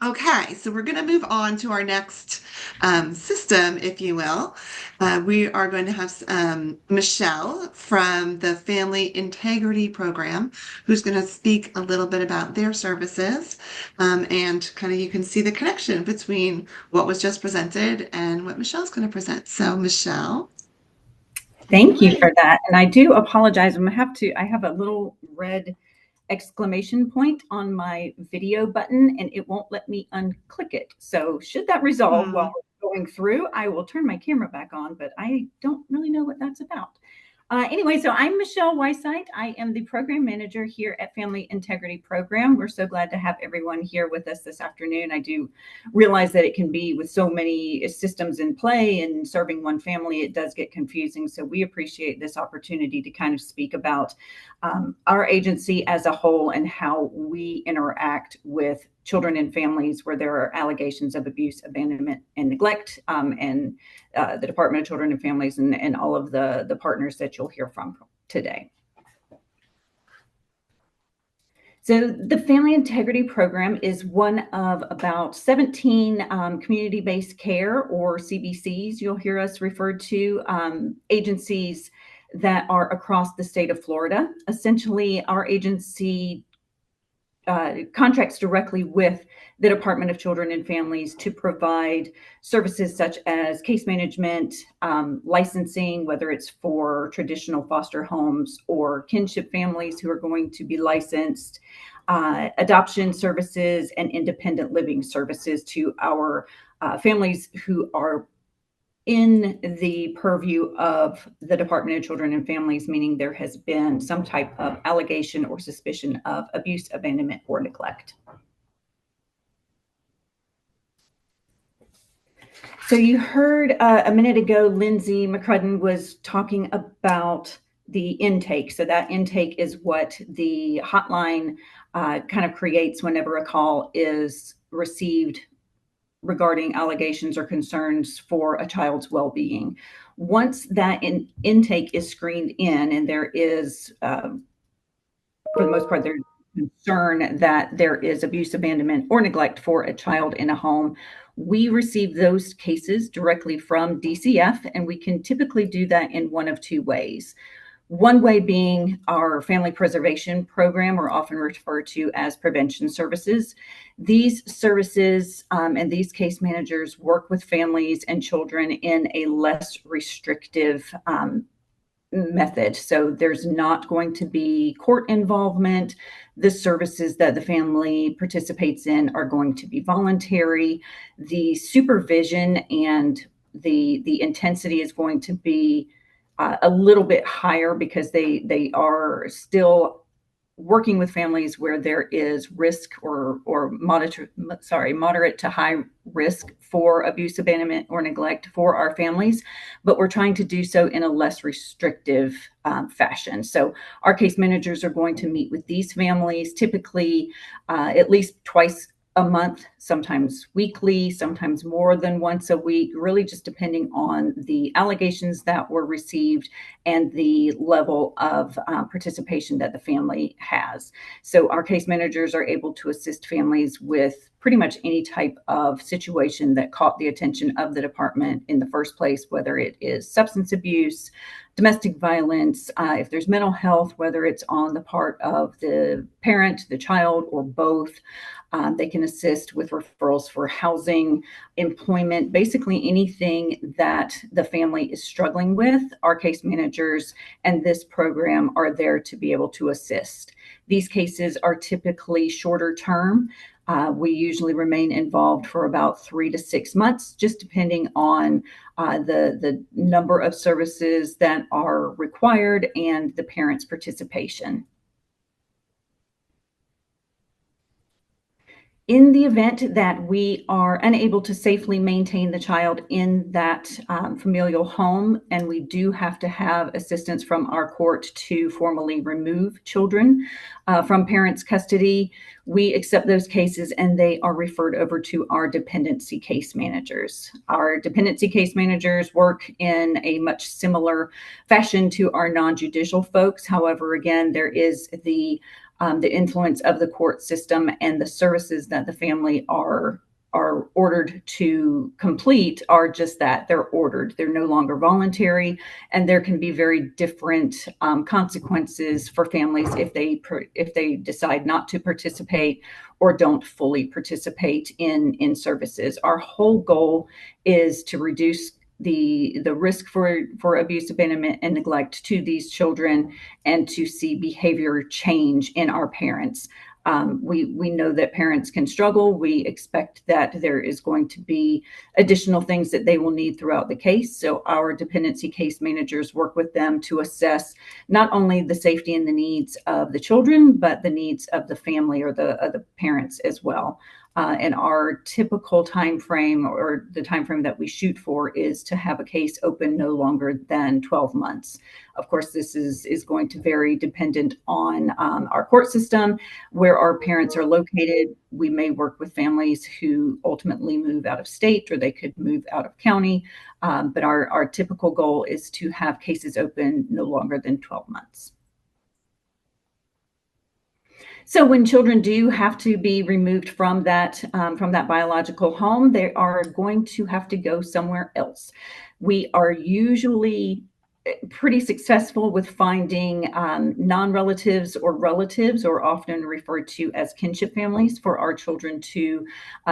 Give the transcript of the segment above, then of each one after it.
Okay, so we're going to move on to our next system, if you will. We are going to have Michelle from the Family Integrity Program, who's going to speak a little bit about their services. And kind of you can see the connection between what was just presented and what Michelle's going to present. So, Michelle, take it Thank you away. for that. And I do apologize. I have a little red exclamation point on my video button and it won't let me unclick it. So should that resolve while Hmm. going through, I will turn my camera back on, but I don't really know what that's about. Anyway, so I'm Michelle Weisheit. I am the program manager here at Family Integrity Program. We're so glad to have everyone here with us this afternoon. I do realize that it can be with so many systems in play and serving one family, it does get confusing. So we appreciate this opportunity to kind of speak about our agency as a whole and how we interact with children and families where there are allegations of abuse, abandonment, and neglect, and the Department of Children and Families and all of the partners that you'll hear from today. So the Family Integrity Program is one of about 17 community-based care, or CBCs, you'll hear us referred to, agencies that are across the state of Florida. Essentially, our agency contracts directly with the Department of Children and Families to provide services such as case management, licensing, whether it's for traditional foster homes or kinship families who are going to be licensed, adoption services, and independent living services to our families who are in the purview of the Department of Children and Families, meaning there has been some type of allegation or suspicion of abuse, abandonment, or neglect. So you heard a minute ago, Lindsay McCrudden was talking about the intake. So that intake is what the hotline kind of creates whenever a call is received regarding allegations or concerns for a child's well-being. Once that intake is screened in, and there is, for the most part, there's concern that there is abuse, abandonment, or neglect for a child in a home, we receive those cases directly from DCF, and we can typically do that in one of two ways. One way being our family preservation program, or often referred to as prevention services. These services and these case managers work with families and children in a less restrictive method. So there's not going to be court involvement. The services that the family participates in are going to be voluntary. The supervision and the intensity is going to be a little bit higher because they are still working with families where there is risk or moderate to high risk for abuse, abandonment, or neglect for our families, but we're trying to do so in a less restrictive fashion. So our case managers are going to meet with these families typically at least twice a month, sometimes weekly, sometimes more than once a week, really just depending on the allegations that were received and the level of participation that the family has. So our case managers are able to assist families with pretty much any type of situation that caught the attention of the department in the first place, whether it is substance abuse, domestic violence, if there's mental health, whether it's on the part of the parent, the child, or both. They can assist with referrals for housing, employment, basically anything that the family is struggling with. Our case managers and this program are there to be able to assist. These cases are typically shorter term. We usually remain involved for about 3 to 6 months, just depending on the number of services that are required and the parent's participation. In the event that we are unable to safely maintain the child in that familial home, and we do have to have assistance from our court to formally remove children from parents' custody, we accept those cases and they are referred over to our dependency case managers. Our dependency case managers work in a much similar fashion to our non-judicial folks. However, again, there is the influence of the court system, and the services that the family are ordered to complete are just that. They're ordered. They're no longer voluntary, and there can be very different consequences for families if they decide not to participate or don't fully participate in services. Our whole goal is to reduce the risk for abuse, abandonment, and neglect to these children, and to see behavior change in our parents. We know that parents can struggle. We expect that there is going to be additional things that they will need throughout the case. So our dependency case managers work with them to assess not only the safety and the needs of the children, but the needs of the family or the parents as well. And our typical time frame, or the time frame that we shoot for, is to have a case open no longer than 12 months. Of course, this is going to vary dependent on our court system, where our parents are located. We may work with families who ultimately move out of state, or they could move out of county. But our typical goal is to have cases open no longer than 12 months. So when children do have to be removed from that biological home, they are going to have to go somewhere else. We are usually pretty successful with finding non-relatives or relatives, or often referred to as kinship families, for our children to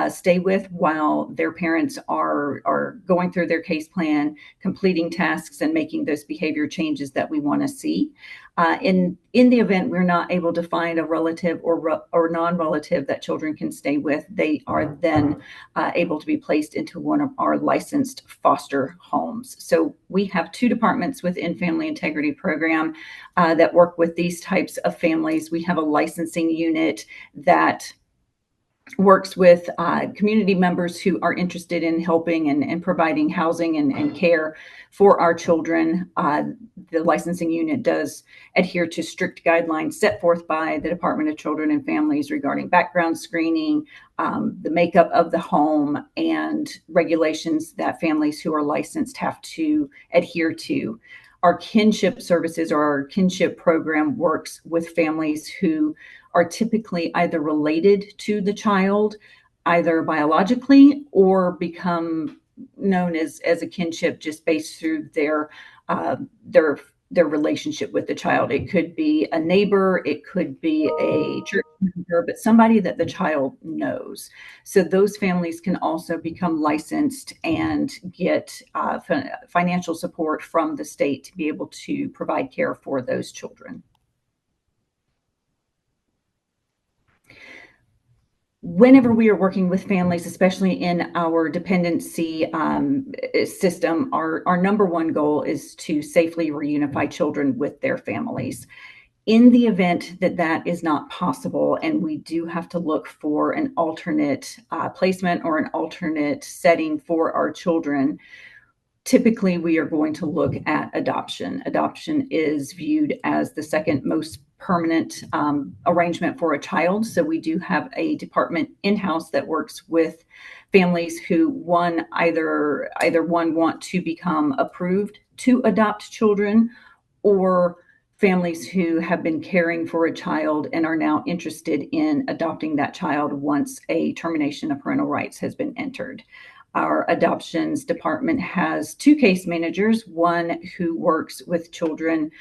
stay with while their parents are going through their case plan, completing tasks, and making those behavior changes that we want to see. In the event we're not able to find a relative or non-relative that children can stay with, they are then able to be placed into one of our licensed foster homes. So we have two departments within Family Integrity Program that work with these types of families. We have a licensing unit that works with community members who are interested in helping and providing housing and care for our children. The licensing unit does adhere to strict guidelines set forth by the Department of Children and Families regarding background screening, the makeup of the home, and regulations that families who are licensed have to adhere to. Our kinship services, or our kinship program, works with families who are typically either related to the child, either biologically, or become known as a kinship just based through their relationship with the child. It could be a neighbor, it could be a church member, but somebody that the child knows. So those families can also become licensed and get financial support from the state to be able to provide care for those children. Whenever we are working with families, especially in our dependency system, our number one goal is to safely reunify children with their families. In the event that that is not possible, and we do have to look for an alternate placement or an alternate setting for our children, typically we are going to look at adoption. Adoption is viewed as the second most permanent arrangement for a child. So we do have a department in-house that works with families who either want to become approved to adopt children, or families who have been caring for a child and are now interested in adopting that child once a termination of parental rights has been entered. Our adoptions department has two case managers, one who works with children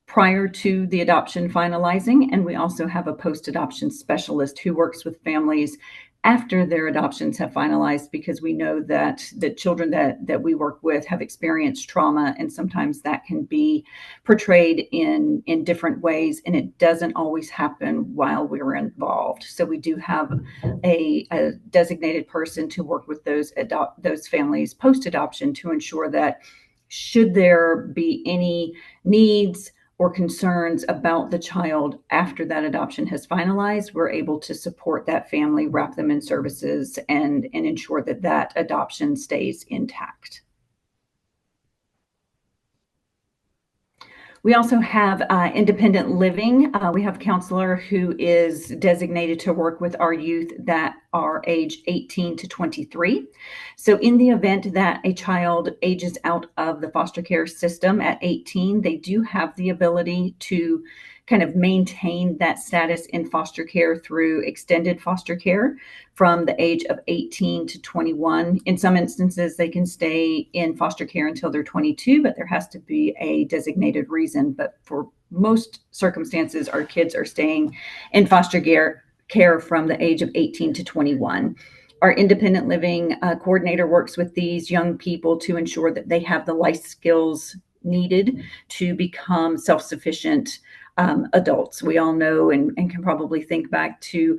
prior to the adoption finalizing, and we also have a post-adoption specialist who works with families after their adoptions have finalized, because we know that the children that we work with have experienced trauma, and sometimes that can be portrayed in different ways, and it doesn't always happen while we're involved. So we do have a designated person to work with those families post-adoption to ensure that should there be any needs or concerns about the child after that adoption has finalized, we're able to support that family, wrap them in services, and ensure that that adoption stays intact. We also have independent living. We have a counselor who is designated to work with our youth that are age 18 to 23. So, in the event that a child ages out of the foster care system at 18, they do have the ability to kind of maintain that status in foster care through extended foster care from the age of 18 to 21. In some instances, they can stay in foster care until they're 22, but there has to be a designated reason. But for most circumstances, our kids are staying in foster care from the age of 18 to 21. Our independent living coordinator works with these young people to ensure that they have the life skills needed to become self sufficient adults. We all know and can probably think back to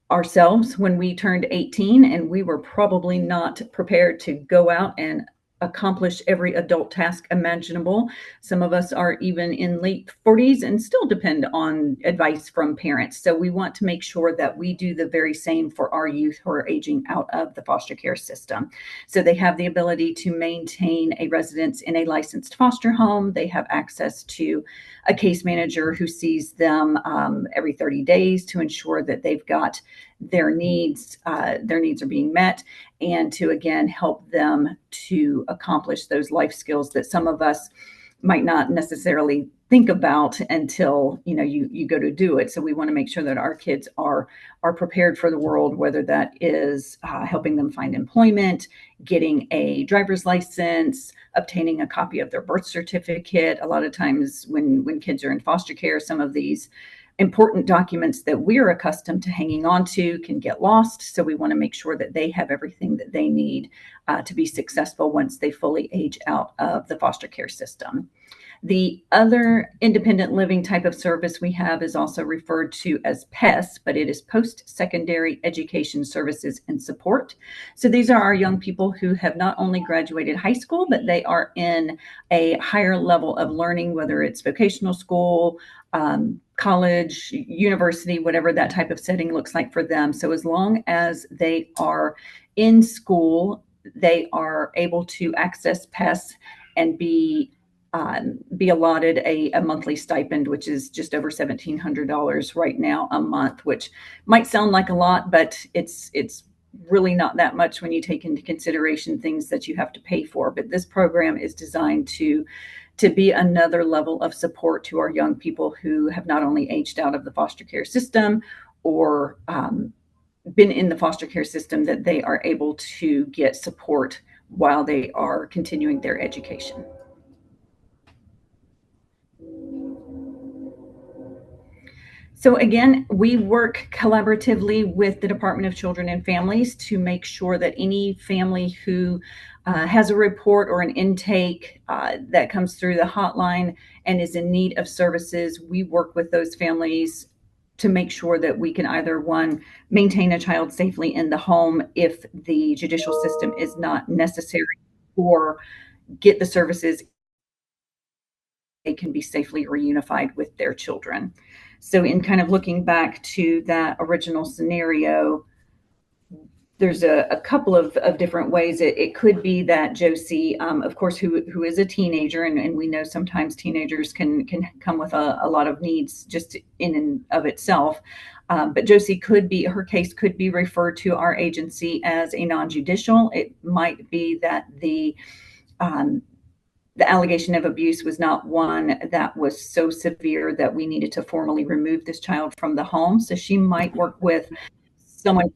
ourselves when we turned 18, and we were probably not prepared to go out and accomplish every adult task imaginable. Some of us are even in late 40s and still depend on advice from parents. So we want to make sure that we do the very same for our youth who are aging out of the foster care system. So they have the ability to maintain a residence in a licensed foster home. They have access to a case manager who sees them every 30 days to ensure that they've got their needs are being met, and to again help them to accomplish those life skills that some of us might not necessarily think about until you go to do it. So we want to make sure that our kids are prepared for the world, whether that is helping them find employment, getting a driver's license, obtaining a copy of their birth certificate. A lot of times when kids are in foster care, some of these important documents that we're accustomed to hanging on to can get lost. So we want to make sure that they have everything that they need to be successful once they fully age out of the foster care system. The other independent living type of service we have is also referred to as PES, but it is post-secondary education services and support. So these are our young people who have not only graduated high school, but they are in a higher level of learning, whether it's vocational school, college, university, whatever that type of setting looks like for them. So as long as they are in school, they are able to access PES and be allotted a monthly stipend, which is just over $1,700 right now a month, which might sound like a lot, but it's really not that much when you take into consideration things that you have to pay for. But this program is designed to be another level of support to our young people who have not only aged out of the foster care system or been in the foster care system, that they are able to get support while they are continuing their education. So again, we work collaboratively with the Department of Children and Families to make sure that any family who has a report or an intake that comes through the hotline and is in need of services, we work with those families to make sure that we can either, one, maintain a child safely in the home if the judicial system is not necessary, or get the services they can be safely reunified with their children. So, in kind of looking back to that original scenario, there's a couple of different ways. It could be that Josie, of course, who is a teenager, and we know sometimes teenagers can come with a lot of needs just in and of itself. But Josie her case could be referred to our agency as a non-judicial. It might be that the allegation of abuse was not one that was so severe that we needed to formally remove this child from the home. So she might work with someone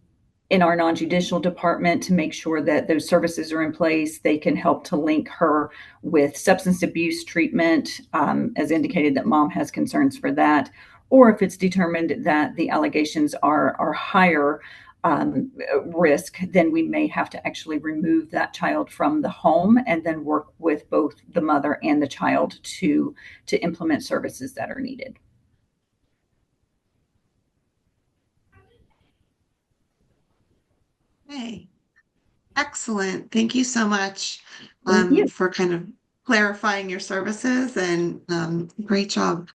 in our non-judicial department to make sure that those services are in place. They can help to link her with substance abuse treatment, as indicated that mom has concerns for that. Or if it's determined that the allegations are higher risk, then we may have to actually remove that child from the home and then work with both the mother and the child to implement services that are needed. Hey, excellent. Thank you so much Thank you. for kind of clarifying your services, and great job.